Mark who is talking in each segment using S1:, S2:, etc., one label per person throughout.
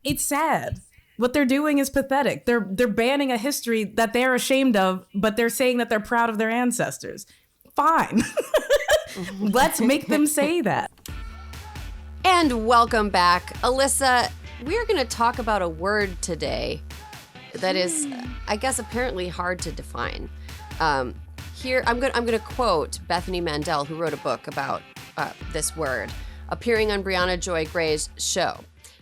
S1: It's sad. What they're doing is pathetic. They're banning a history that they're ashamed of, but they're saying that they're proud of their ancestors. Fine. Let's make them say that.
S2: And welcome back. Alyssa, we're going to talk about a word today that is, I guess, apparently hard to define. Here, I'm going to quote Bethany Mandel, who wrote a book about this word, appearing on Brianna Joy Gray's show.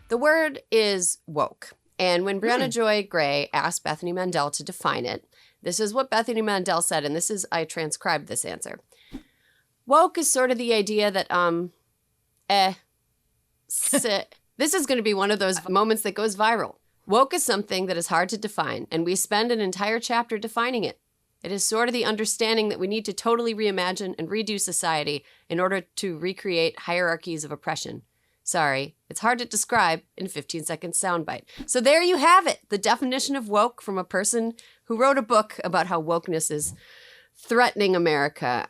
S2: The word is woke. And when Brianna Joy Gray asked Bethany Mandel to define it, this is what Bethany Mandel said, and I transcribed this answer. Woke is sort of the idea that, this is going to be one of those moments that goes viral. Woke is something that is hard to define, and we spend an entire chapter defining it. It is sort of the understanding that we need to totally reimagine and redo society in order to recreate hierarchies of oppression. Sorry, it's hard to describe in a 15-second soundbite. So there you have it, the definition of woke from a person who wrote a book about how wokeness is threatening America.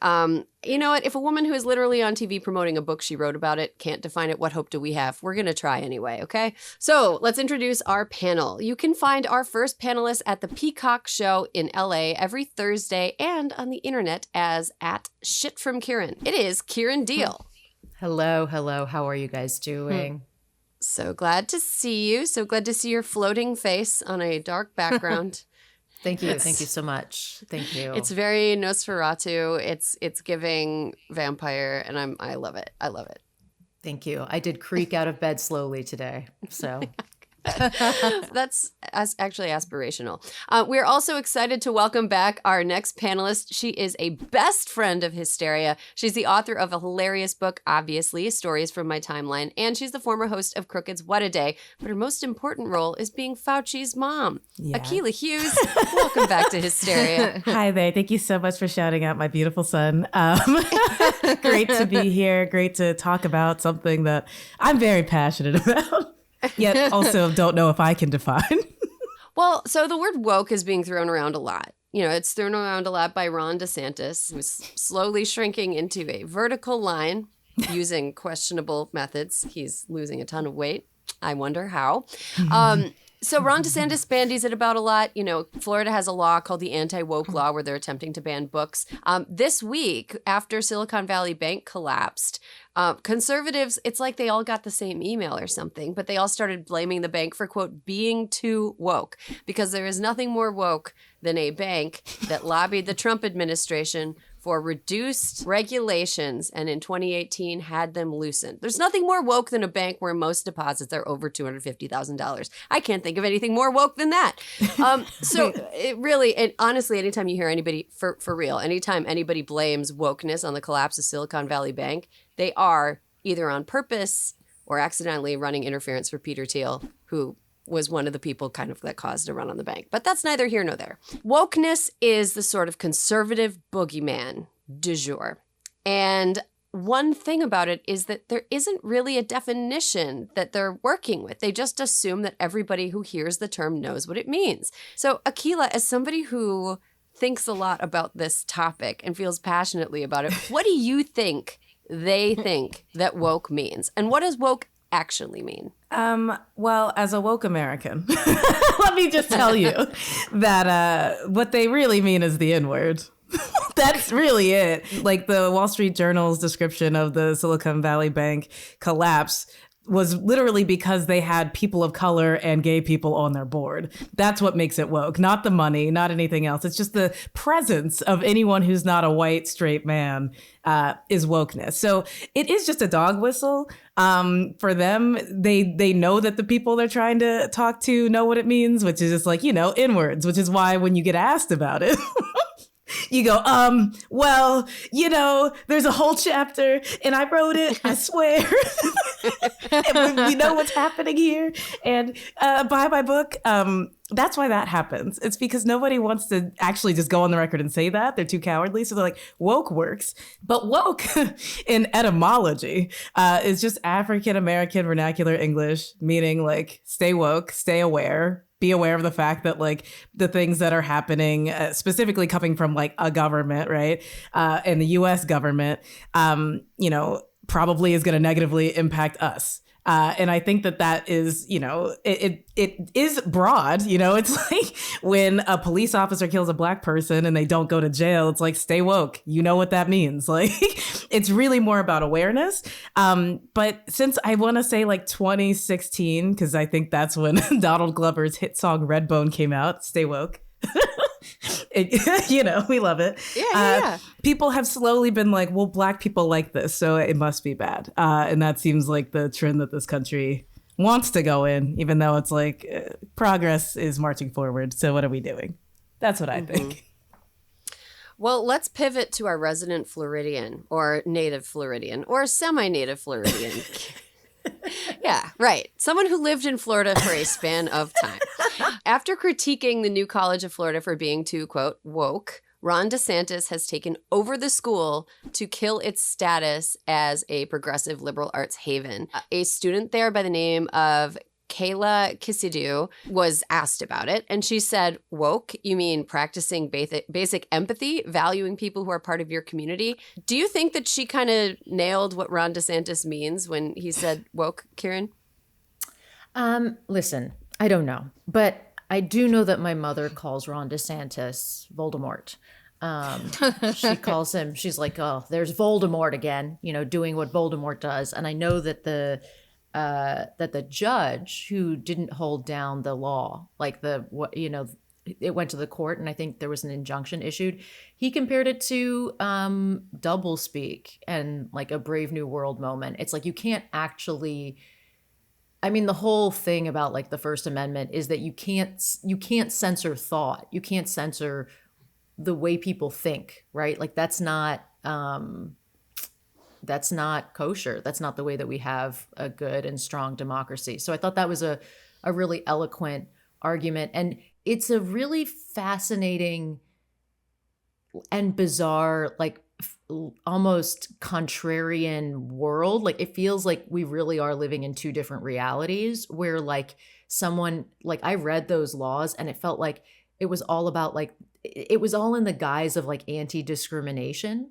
S2: You know what? If a woman who is literally on TV promoting a book she wrote about it can't define it, what hope do we have? We're going to try anyway, okay? So let's introduce our panel. You can find our first panelist at the Peacock Show in LA every Thursday and on the internet as @shitfromkiran. It is Kiran Deol.
S3: Hello. How are you guys doing?
S2: So glad to see you. So glad to see your floating face on a dark background.
S3: Thank you so much. Thank you.
S2: It's very Nosferatu. It's giving vampire, and I love it. I love it.
S3: Thank you. I did creak out of bed slowly today, so.
S2: That's actually aspirational. We're also excited to welcome back our next panelist. She is a best friend of Hysteria. She's the author of a hilarious book, obviously, Stories from My Timeline, and she's the former host of Crooked's What a Day. But her most important role is being Fauci's mom. Yeah. Akilah Hughes, welcome back to Hysteria.
S1: Hi there. Thank you so much for shouting out my beautiful son. Great to be here. Great to talk about something that I'm very passionate about. Yet also don't know if I can define.
S2: Well, so the word woke is being thrown around a lot. You know, it's thrown around a lot by Ron DeSantis, who's slowly shrinking into a vertical line using questionable methods. He's losing a ton of weight. I wonder how. So Ron DeSantis bandies it about a lot. You know, Florida has a law called the Anti-Woke Law where they're attempting to ban books. This week, after Silicon Valley Bank collapsed, conservatives, it's like they all got the same email or something, but they all started blaming the bank for, quote, being too woke, because there is nothing more woke than a bank that lobbied the Trump administration for reduced regulations and in 2018 had them loosened. There's nothing more woke than a bank where most deposits are over $250,000. I can't think of anything more woke than that. So it really, and honestly, anytime you hear anybody, for real, anytime anybody blames wokeness on the collapse of Silicon Valley Bank, they are either on purpose or accidentally running interference for Peter Thiel, who was one of the people kind of that caused a run on the bank. But that's neither here nor there. Wokeness is the sort of conservative boogeyman du jour. And one thing about it is that there isn't really a definition that they're working with. They just assume that everybody who hears the term knows what it means. So Akilah, as somebody who thinks a lot about this topic and feels passionately about it, what do you think they think that woke means? And what does woke actually mean?
S1: Well, as a woke American, let me just tell you that what they really mean is the N-word. That's really it. Like the Wall Street Journal's description of the Silicon Valley Bank collapse was literally because they had people of color and gay people on their board. That's what makes it woke, not the money, not anything else. It's just the presence of anyone who's not a white, straight man is wokeness. So it is just a dog whistle. For them, they know that the people they're trying to talk to know what it means, which is just like, N-words, which is why when you get asked about it, you go, well, there's a whole chapter and I wrote it, I swear. And we know what's happening here. And buy my book. That's why that happens. It's because nobody wants to actually just go on the record and say that. They're too cowardly. So they're like, woke works. But woke in etymology is just African-American vernacular English, meaning like stay woke, stay aware. Be aware of the fact that like the things that are happening, specifically coming from like a government, right? And the US government, probably is going to negatively impact us. And I think that is, it is broad. It's like when a police officer kills a Black person and they don't go to jail, it's like, stay woke. You know what that means. Like, it's really more about awareness. But since I want to say like 2016, because I think that's when Donald Glover's hit song Redbone came out, stay woke. We love it.
S2: Yeah.
S1: People have slowly been like, well, Black people like this, so it must be bad. And that seems like the trend that this country wants to go in, even though it's like progress is marching forward. So what are we doing? That's what I think.
S2: Well, let's pivot to our resident Floridian or native Floridian or semi-native Floridian. Yeah, right. Someone who lived in Florida for a span of time. After critiquing the new College of Florida for being too, quote, woke, Ron DeSantis has taken over the school to kill its status as a progressive liberal arts haven. A student there by the name of Akilah was asked about it, and she said, woke, you mean practicing basic empathy, valuing people who are part of your community? Do you think that she kind of nailed what Ron DeSantis means when he said woke, Kiran?
S3: Listen, I don't know, but I do know that my mother calls Ron DeSantis Voldemort. She calls him, she's like, oh, there's Voldemort again, doing what Voldemort does. And I know that the judge who didn't hold down the law, like it went to the court, and I think there was an injunction issued. He compared it to doublespeak and like a Brave New World moment. It's like you can't actually. I mean, the whole thing about like the First Amendment is that you can't censor thought. You can't censor the way people think, right? Like that's not kosher. That's not the way that we have a good and strong democracy. So I thought that was a really eloquent argument. And it's a really fascinating and bizarre, like almost contrarian world. Like it feels like we really are living in two different realities where like someone, like I read those laws and it felt like it was all about like, it was all in the guise of like anti-discrimination.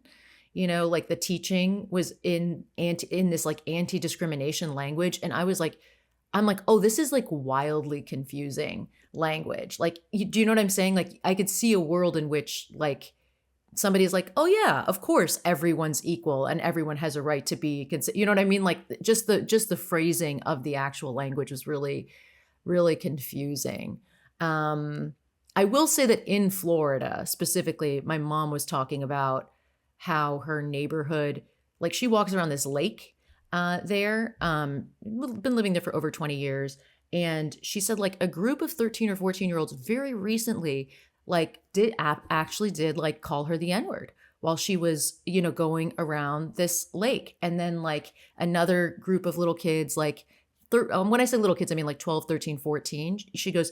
S3: Like the teaching was in this like anti-discrimination language. And I'm like, oh, this is like wildly confusing language. Like, do you know what I'm saying? Like I could see a world in which like somebody's like, oh yeah, of course everyone's equal and everyone has a right to be, you know what I mean? Like just the phrasing of the actual language was really, really confusing. I will say that in Florida specifically, my mom was talking about how her neighborhood, like she walks around this lake there, been living there for over 20 years. And she said like a group of 13 or 14-year-olds very recently like did like call her the N-word while she was, going around this lake. And then like another group of little kids, like when I say little kids, I mean like 12, 13, 14. She goes,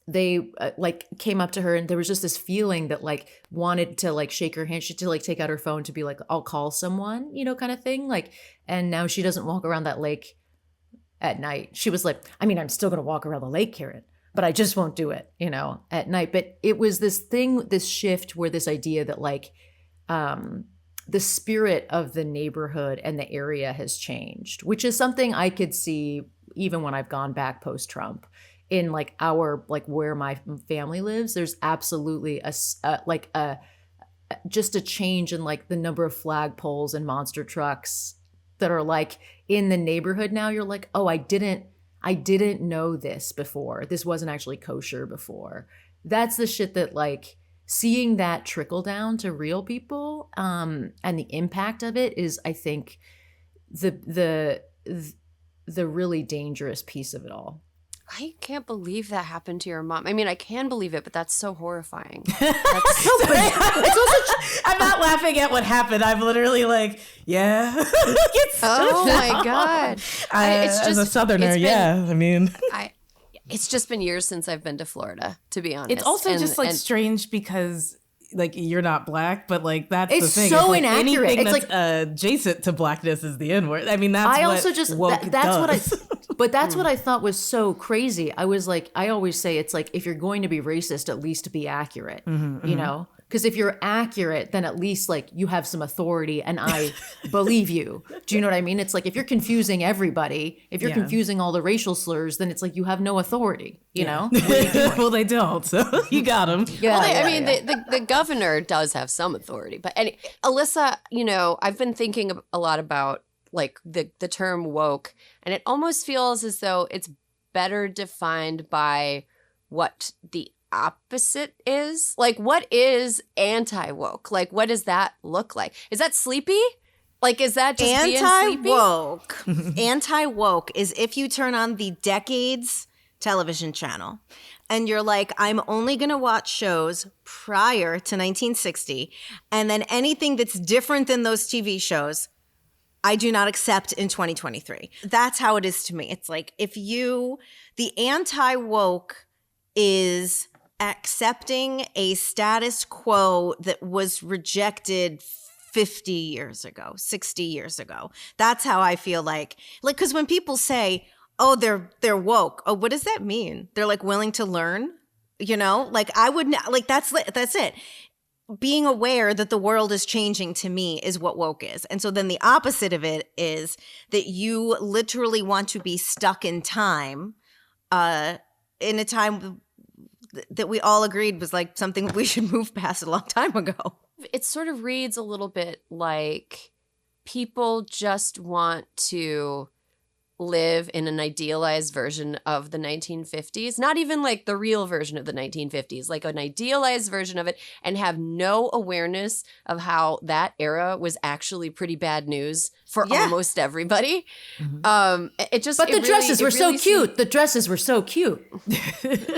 S3: they like came up to her and there was just this feeling that like wanted to like shake her hand. She had to like take out her phone to be like, I'll call someone, kind of thing. Like, and now she doesn't walk around that lake at night. She was like, I mean, I'm still going to walk around the lake, Kiran, but I just won't do it, at night. But it was this thing, this shift where this idea that like, the spirit of the neighborhood and the area has changed, which is something I could see even when I've gone back post-Trump. In like where my family lives, there's absolutely just a change in like the number of flagpoles and monster trucks that are like in the neighborhood now. You're like, oh, I didn't know this before. This wasn't actually kosher before. That's the shit that like seeing that trickle down to real people and the impact of it is, I think, the really dangerous piece of it all.
S2: I can't believe that happened to your mom. I mean, I can believe it, but that's so horrifying.
S1: I'm not laughing at what happened. I'm literally like, yeah.
S2: Oh my God.
S1: As a Southerner, yeah. I mean,
S2: it's just been years since I've been to Florida, to be honest.
S1: It's also just like strange because like you're not Black, but like that's
S3: it's
S1: the thing.
S3: So
S1: it's like
S3: inaccurate.
S1: Anything
S3: it's
S1: that's like adjacent to Blackness is the N-word. I mean, that's
S3: I
S1: what
S3: also just
S1: woke
S3: that's
S1: does.
S3: what but that's what I thought was so crazy. I was like, I always say it's like if you're going to be racist, at least be accurate. You know, Because if you're accurate, then at least like you have some authority and I believe you. Do you know what I mean? It's like if you're confusing everybody, if you're confusing all the racial slurs, then it's like you have no authority, you know?
S1: Well, they don't, so you got them.
S3: Yeah,
S2: The governor does have some authority. But Alyssa, you know, I've been thinking a lot about like the term woke, and it almost feels as though it's better defined by what the opposite is. Like, what is anti-woke? Like, what does that look like? Is that sleepy? Like, is that just being sleepy?
S4: Anti-woke. Anti-woke is if you turn on the Decades television channel and you're like, I'm only going to watch shows prior to 1960, and then anything that's different than those TV shows, I do not accept in 2023. That's how it is to me. It's like the anti-woke is accepting a status quo that was rejected 50 years ago, 60 years ago. That's how I feel like, because when people say, oh, they're woke. Oh, what does that mean? They're like willing to learn, you know, like I would like, that's it. Being aware that the world is changing to me is what woke is. And so then the opposite of it is that you literally want to be stuck in time, in a time that we all agreed was like something we should move past a long time ago.
S2: It sort of reads a little bit like people just want to live in an idealized version of the 1950s, not even like the real version of the 1950s, like an idealized version of it, and have no awareness of how that era was actually pretty bad news for almost everybody.
S3: But the dresses were so cute. The dresses were so cute.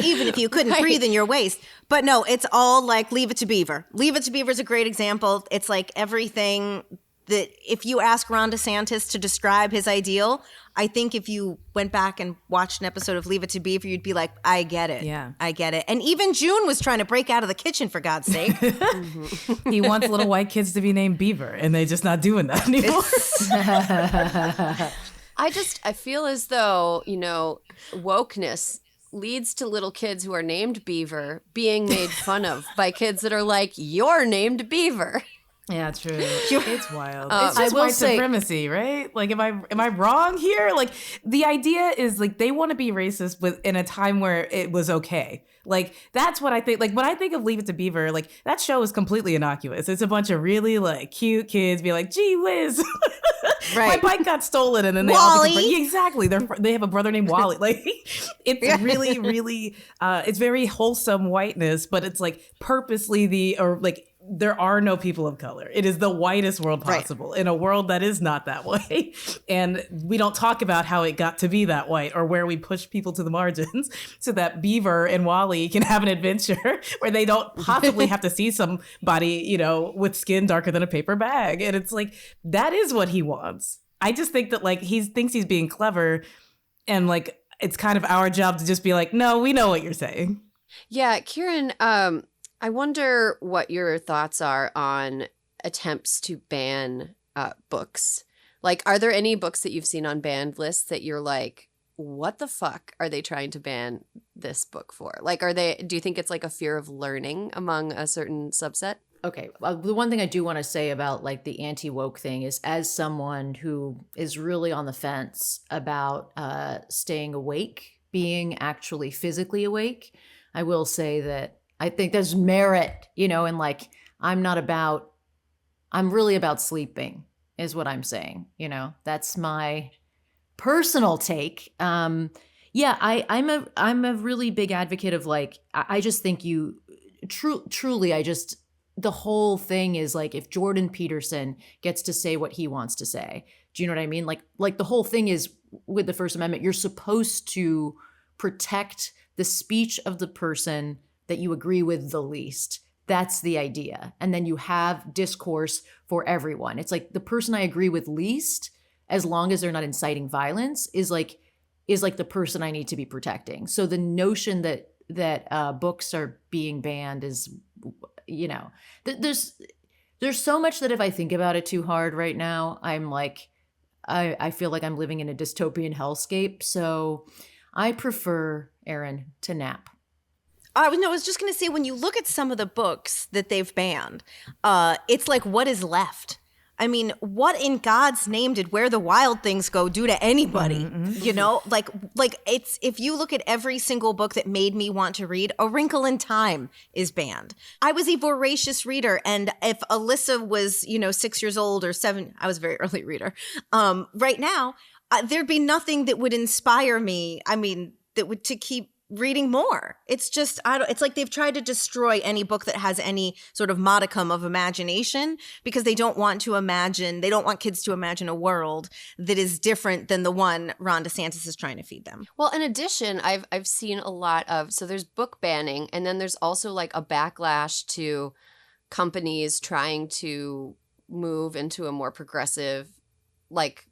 S4: Even if you couldn't breathe in your waist. But no, it's all like Leave It to Beaver. Leave It to Beaver is a great example. It's like everything that if you ask Ron DeSantis to describe his ideal, I think if you went back and watched an episode of Leave It to Beaver, you'd be like, I get it.
S1: Yeah.
S4: I get it. And even June was trying to break out of the kitchen, for God's sake.
S1: He wants little white kids to be named Beaver, and they're just not doing that anymore.
S2: I feel as though, you know, wokeness leads to little kids who are named Beaver being made fun of by kids that are like, you're named Beaver.
S1: Yeah, true. It's wild. It's
S3: I
S1: just
S3: will
S1: white
S3: say-
S1: supremacy, right? Like, am I wrong here? Like, the idea is like they want to be racist in a time where it was okay. Like, that's what I think. Like, when I think of Leave It to Beaver, like that show is completely innocuous. It's a bunch of really like cute kids be like, gee whiz, my bike got stolen, and then they
S4: Wally.
S1: all become, exactly. They have a brother named Wally. Like, it's really, really, it's very wholesome whiteness, but it's like purposely there are no people of color. It is the whitest world possible in a world that is not that way. And we don't talk about how it got to be that white or where we push people to the margins so that Beaver and Wally can have an adventure where they don't possibly have to see somebody, you know, with skin darker than a paper bag. And it's like, that is what he wants. I just think that like he thinks he's being clever, and like it's kind of our job to just be like, no, we know what you're saying.
S2: Yeah, Kiran, I wonder what your thoughts are on attempts to ban books. Like, are there any books that you've seen on banned lists that you're like, what the fuck are they trying to ban this book for? Like, do you think it's like a fear of learning among a certain subset?
S3: Okay. The one thing I do want to say about like the anti-woke thing is, as someone who is really on the fence about staying awake, being actually physically awake, I will say that I think there's merit, you know, and like I'm really about sleeping is what I'm saying. You know, that's my personal take. I'm a really big advocate of like, I just think truly, the whole thing is like, if Jordan Peterson gets to say what he wants to say, do you know what I mean? Like the whole thing is with the First Amendment, you're supposed to protect the speech of the person that you agree with the least. That's the idea. And then you have discourse for everyone. It's like the person I agree with least, as long as they're not inciting violence, is like the person I need to be protecting. So the notion that books are being banned is, you know, there's so much that if I think about it too hard right now, I'm like, I feel like I'm living in a dystopian hellscape. So I prefer, Erin, to nap.
S4: I was just going to say, when you look at some of the books that they've banned, it's like, what is left? I mean, what in God's name did Where the Wild Things Go do to anybody?
S1: Mm-hmm.
S4: You know, like it's, if you look at every single book that made me want to read, A Wrinkle in Time is banned. I was a voracious reader. And if Alyssa was, 6 years old or 7, I was a very early reader. Right now, there'd be nothing that would inspire me. I mean, to keep reading more. It's just, it's like they've tried to destroy any book that has any sort of modicum of imagination, because they don't want kids to imagine a world that is different than the one Ron DeSantis is trying to feed them.
S2: Well, in addition, I've seen a lot of, so there's book banning, and then there's also like a backlash to companies trying to move into a more progressive, like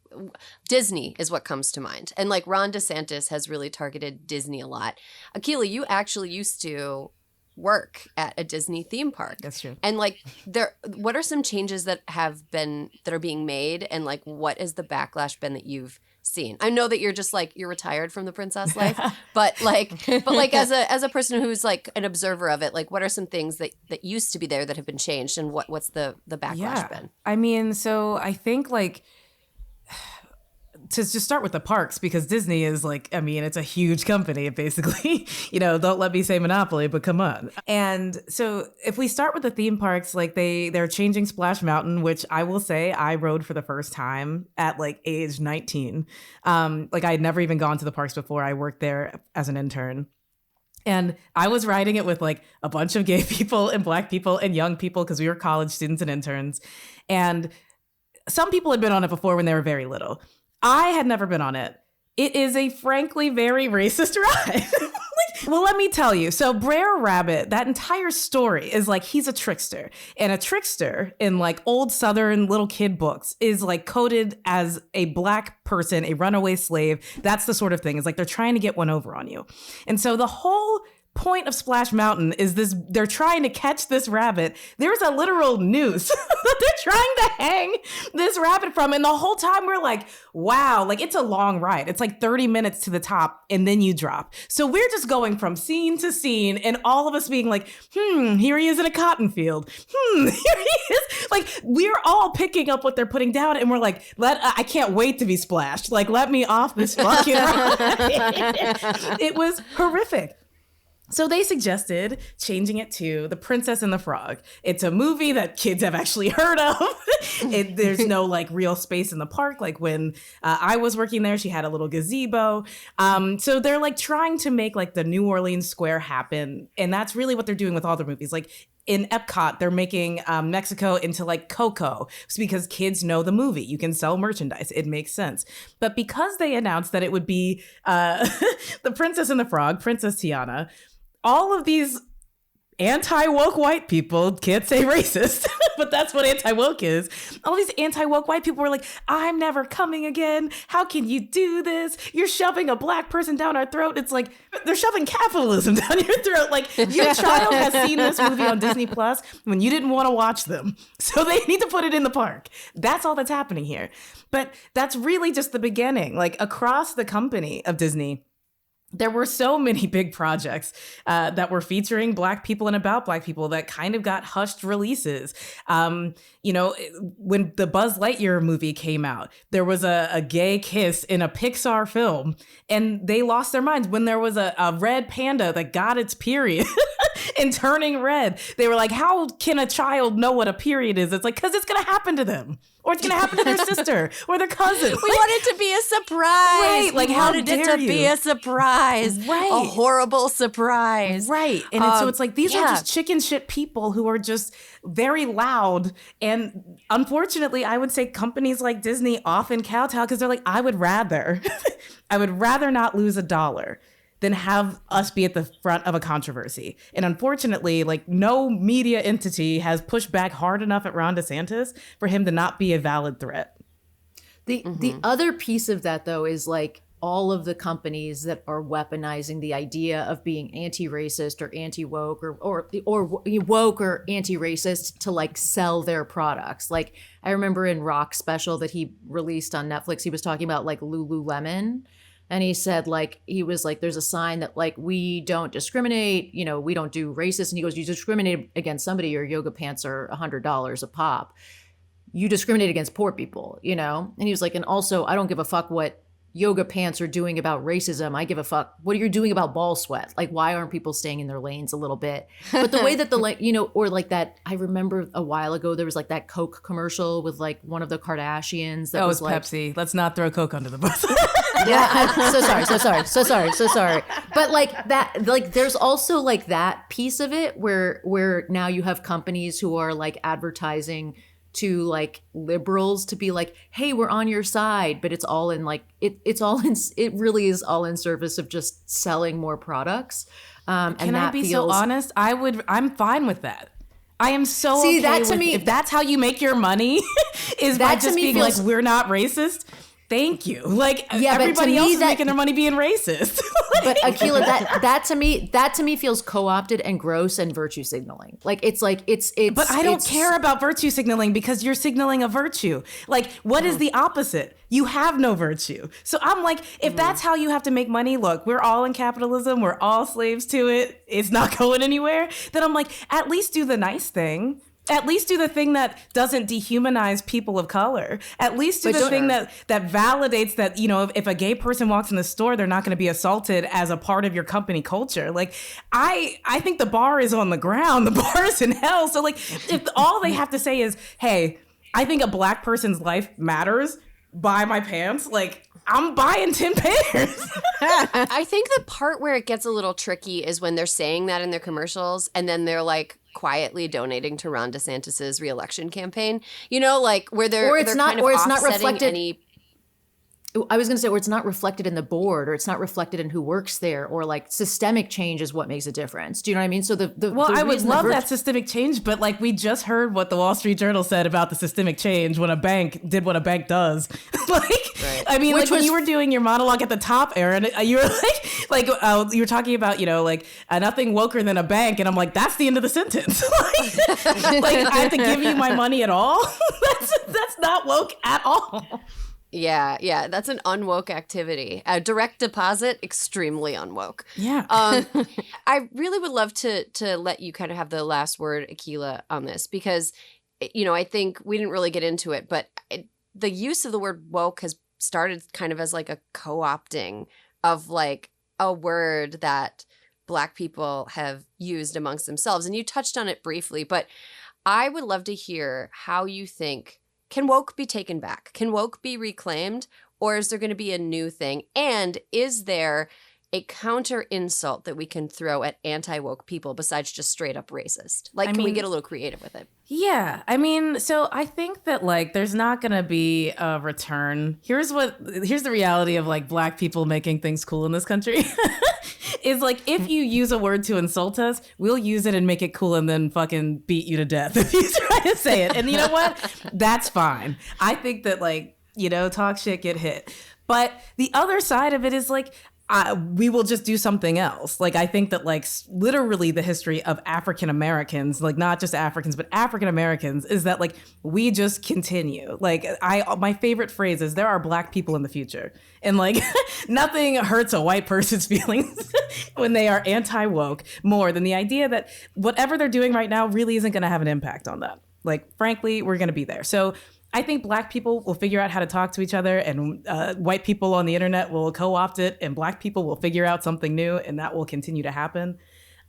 S2: Disney is what comes to mind. And like Ron DeSantis has really targeted Disney a lot. Akilah, you actually used to work at a Disney theme park.
S1: That's true.
S2: And like what are some changes that are being made, and like what is the backlash been that you've seen? I know that you're just like, you're retired from the princess life, but like as a person who's like an observer of it, like what are some things that used to be there that have been changed, and what's the backlash been?
S1: I mean, so I think like, to just start with the parks, because Disney is like, I mean, it's a huge company, basically. Don't let me say monopoly, but come on. And so if we start with the theme parks, like they're changing Splash Mountain, which I will say I rode for the first time at like age 19. Like I had never even gone to the parks before. I worked there as an intern. And I was riding it with like a bunch of gay people and Black people and young people, because we were college students and interns. And some people had been on it before when they were very little. I had never been on it. It is a frankly very racist ride. Well, let me tell you. So Brer Rabbit, that entire story is like, he's a trickster. And a trickster in like old Southern little kid books is like coded as a Black person, a runaway slave. That's the sort of thing. It's like they're trying to get one over on you. And so the whole point of Splash Mountain is this: they're trying to catch this rabbit. There's a literal noose that they're trying to hang this rabbit from. And the whole time we're like, wow, like it's a long ride. It's like 30 minutes to the top and then you drop. So we're just going from scene to scene, and all of us being like, here he is in a cotton field. Here he is. Like we're all picking up what they're putting down, and we're like, I can't wait to be splashed. Like, let me off this fucking ride. It was horrific. So they suggested changing it to The Princess and the Frog. It's a movie that kids have actually heard of. There's no like real space in the park. Like when I was working there, she had a little gazebo. So they're like trying to make like the New Orleans Square happen. And that's really what they're doing with all the movies. Like in Epcot, they're making Mexico into like Coco. It's because kids know the movie. You can sell merchandise. It makes sense. But because they announced that it would be The Princess and the Frog, Princess Tiana, all of these anti-woke white people, can't say racist, but that's what anti-woke is. All these anti-woke white people were like, I'm never coming again. How can you do this? You're shoving a Black person down our throat. It's like, they're shoving capitalism down your throat. Like, your child has seen this movie on Disney Plus when you didn't want to watch them. So they need to put it in the park. That's all that's happening here. But that's really just the beginning. Like, across the company of Disney, there were so many big projects that were featuring Black people and about Black people that kind of got hushed releases. When the Buzz Lightyear movie came out, there was a gay kiss in a Pixar film, and they lost their minds. When there was a red panda that got its period and turning red, they were like, how can a child know what a period is? It's like, because it's going to happen to them. Or it's going to happen to their sister or their cousin.
S2: We want it to be a surprise.
S1: Right. Like, how
S2: wanted
S1: dare
S2: it to
S1: you?
S2: be a surprise.
S1: Right.
S2: A horrible surprise.
S1: Right. And so it's like, these are just chicken shit people who are just very loud. And unfortunately, I would say companies like Disney often kowtow because they're like, I would rather not lose $1 than have us be at the front of a controversy. And unfortunately, like, no media entity has pushed back hard enough at Ron DeSantis for him to not be a valid threat.
S3: The other piece of that, though, is like all of the companies that are weaponizing the idea of being anti-racist or anti-woke or woke or anti-racist to like sell their products. Like, I remember in Rock's special that he released on Netflix, he was talking about like Lululemon. And he said, like, he was like, there's a sign that, like, we don't discriminate, you know, we don't do racist. And he goes, you discriminate against somebody, your yoga pants are $100 a pop. You discriminate against poor people, you know? And he was like, and also, I don't give a fuck what yoga pants are doing about racism. I give a fuck what you're doing about ball sweat. Like, why aren't people staying in their lanes a little bit? But the way that the, you know, or like that, I remember a while ago, there was like that Coke commercial with like one of the Kardashians. That was like,
S1: Pepsi. Let's not throw Coke under the bus.
S3: yeah, so sorry. But like that, like there's also like that piece of it where now you have companies who are like advertising to like liberals to be like, hey, we're on your side, but it's all in like it really is all in service of just selling more products.
S1: Can I be so honest? I'm fine with that. I am so
S3: See,
S1: okay
S3: that to
S1: with,
S3: me,
S1: if that's how you make your money is by just being
S3: feels,
S1: like, we're not racist. Thank you. Like,
S3: yeah,
S1: everybody else is making their money being racist.
S3: But Akilah, that to me feels co-opted and gross and virtue signaling. Like it's
S1: But I don't care about virtue signaling because you're signaling a virtue. Like, what is the opposite? You have no virtue. So I'm like, if that's how you have to make money, look, we're all in capitalism, we're all slaves to it, it's not going anywhere. Then I'm like, at least do the nice thing. At least do the thing that doesn't dehumanize people of color. At least do the thing that validates that, you know, if a gay person walks in the store, they're not going to be assaulted as a part of your company culture. Like, I think the bar is on the ground. The bar is in hell. So, like, if all they have to say is, hey, I think a black person's life matters, buy my pants, like, I'm buying 10 pairs.
S2: I think the part where it gets a little tricky is when they're saying that in their commercials and then they're like quietly donating to Ron DeSantis's reelection campaign. You know, like where they're not reflected.
S3: I was going to say, or it's not reflected in the board, or it's not reflected in who works there, or like systemic change is what makes a difference. Do you know what I mean? So
S1: I would love that systemic change, but like we just heard what the Wall Street Journal said about the systemic change when a bank did what a bank does. I mean, like when you were doing your monologue at the top, Erin, you were you were talking about, you know, like nothing woker than a bank, and I'm like, that's the end of the sentence. like I have to give you my money at all. That's not woke at all.
S2: Yeah, that's an unwoke activity. Direct deposit, extremely unwoke.
S1: Yeah.
S2: I really would love to let you kind of have the last word, Akilah, on this, because, you know, I think we didn't really get into it, but the use of the word woke has started kind of as like a co-opting of like a word that Black people have used amongst themselves. And you touched on it briefly, but I would love to hear how you think, can woke be taken back? Can woke be reclaimed? Or is there going to be a new thing? And is there a counter insult that we can throw at anti-woke people besides just straight up racist? Like, can we get a little creative with it?
S1: Yeah. I mean, so I think that like there's not going to be a return. Here's the reality of like Black people making things cool in this country. Is like, if you use a word to insult us, we'll use it and make it cool and then fucking beat you to death if you try to say it. And you know what? That's fine. I think that, like, you know, talk shit, get hit. But the other side of it is like, we will just do something else. Like, I think that like literally the history of African Americans, like not just Africans, but African Americans, is that like we just continue. Like my favorite phrase is there are Black people in the future. And like nothing hurts a white person's feelings when they are anti-woke more than the idea that whatever they're doing right now really isn't going to have an impact on that. Like, frankly, we're going to be there. So I think Black people will figure out how to talk to each other, and white people on the internet will co-opt it, and Black people will figure out something new, and that will continue to happen.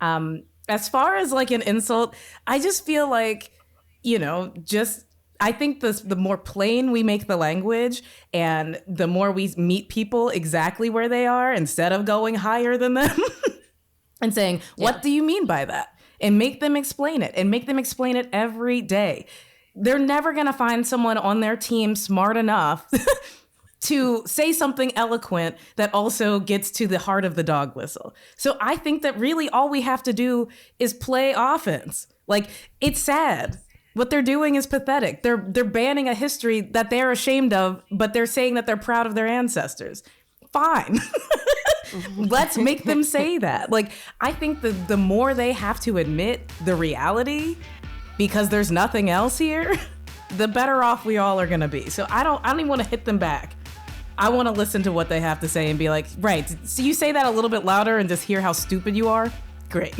S1: As far as like an insult, I just feel like, you know, I think the more plain we make the language and the more we meet people exactly where they are instead of going higher than them and saying, what do you mean by that? And make them explain it, and make them explain it every day. They're never going to find someone on their team smart enough to say something eloquent that also gets to the heart of the dog whistle. So I think that really all we have to do is play offense. Like, it's sad. What they're doing is pathetic. They're banning a history that they're ashamed of, but they're saying that they're proud of their ancestors. Fine. Let's make them say that. Like, I think the more they have to admit the reality, because there's nothing else here, the better off we all are going to be. So I don't even want to hit them back. I want to listen to what they have to say and be like, right, so you say that a little bit louder and just hear how stupid you are? Great.